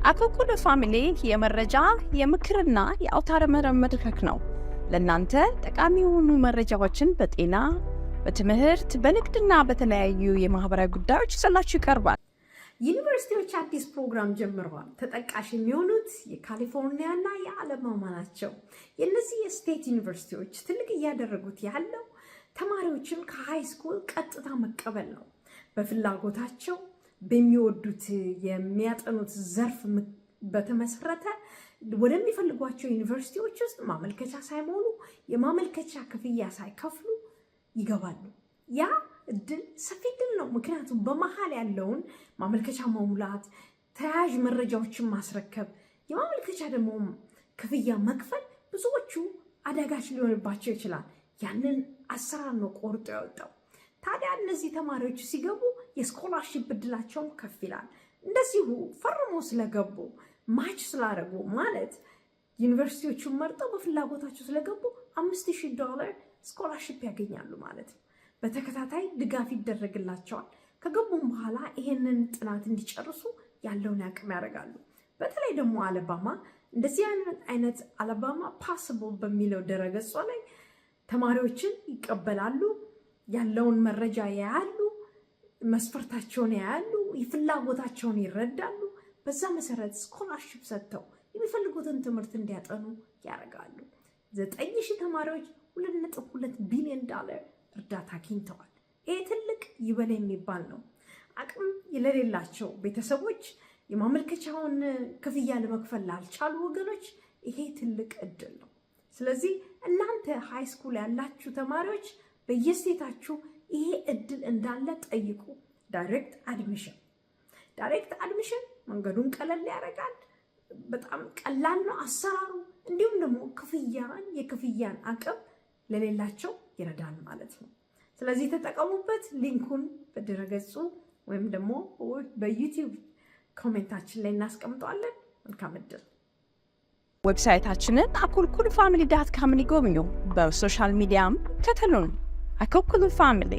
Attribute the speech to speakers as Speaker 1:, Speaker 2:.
Speaker 1: አኮኩሉ ፋሚሊ የመረጃ የምክርና የአውታረ መረብ መድረክ ነው። ለእናንተ ጠቃሚ የሆኑ መረጃዎችን በጤና፣ በትምህርት፣ በንግድና በተለያዩ የማህበራዊ ጉዳዮች ይዘላችሁ ይቀርባል።
Speaker 2: ዩኒቨርሲቲዎች አዲስ ፕሮግራም ጀምረዋል። ተጠቃሽ የሚሆኑት የካሊፎርኒያና የአለባማ ናቸው። የእነዚህ የስቴት ዩኒቨርሲቲዎች ትልቅ እያደረጉት ያለው ተማሪዎችን ከሃይ ስኩል ቀጥታ መቀበል ነው። በፍላጎታቸው በሚወዱት የሚያጠኑት ዘርፍ በተመሰረተ ወደሚፈልጓቸው ዩኒቨርሲቲዎች ውስጥ ማመልከቻ ሳይሞሉ የማመልከቻ ክፍያ ሳይከፍሉ ይገባሉ። ያ እድል ሰፊ እድል ነው። ምክንያቱም በመሀል ያለውን ማመልከቻ መሙላት፣ ተያያዥ መረጃዎችን ማስረከብ፣ የማመልከቻ ደግሞ ክፍያ መክፈል ብዙዎቹ አዳጋች ሊሆንባቸው ይችላል። ያንን አሰራር ነው ቆርጦ ያወጣው። ታዲያ እነዚህ ተማሪዎች ሲገቡ የስኮላርሺፕ እድላቸውን ከፍ ይላል። እንደዚሁ ፈርሞ ስለገቡ ማች ስላደረጉ ማለት ዩኒቨርሲቲዎቹን መርጠው በፍላጎታቸው ስለገቡ $5000 ስኮላርሺፕ ያገኛሉ ማለት ነው። በተከታታይ ድጋፍ ይደረግላቸዋል። ከገቡም በኋላ ይሄንን ጥናት እንዲጨርሱ ያለውን አቅም ያደርጋሉ። በተለይ ደግሞ አለባማ እንደዚህ አይነት አለባማ ፓስብል በሚለው ድረገጿ ላይ ተማሪዎችን ይቀበላሉ። ያለውን መረጃ ያያሉ፣ መስፈርታቸውን ያያሉ፣ ፍላጎታቸውን ይረዳሉ። በዛ መሰረት ስኮላርሺፕ ሰጥተው የሚፈልጉትን ትምህርት እንዲያጠኑ ያደርጋሉ። 9000 ተማሪዎች $2.2 ቢሊዮን እርዳታ አግኝተዋል። ይሄ ትልቅ ይበል የሚባል ነው። አቅም የሌላቸው ቤተሰቦች የማመልከቻውን ክፍያ ለመክፈል ላልቻሉ ወገኖች ይሄ ትልቅ እድል ነው። ስለዚህ እናንተ ሃይ ስኩል ያላችሁ ተማሪዎች በየስቴታችሁ ይሄ እድል እንዳለ ጠይቁ። ዳይሬክት አድሚሽን መንገዱን ቀለል ያደርጋል። በጣም ቀላል ነው አሰራሩ። እንዲሁም ደግሞ የክፍያን አቅም ለሌላቸው ይረዳል ማለት ነው። ስለዚህ ተጠቀሙበት። ሊንኩን በድረገጹ ወይም ደግሞ በዩቲዩብ ኮሜንታችን ላይ እናስቀምጠዋለን። መልካም እድል።
Speaker 1: ዌብሳይታችንን akulkulufamily.com ይጎብኙ። በሶሻል ሚዲያም ተከተሉን። አኮኩሉ ፋሚሊ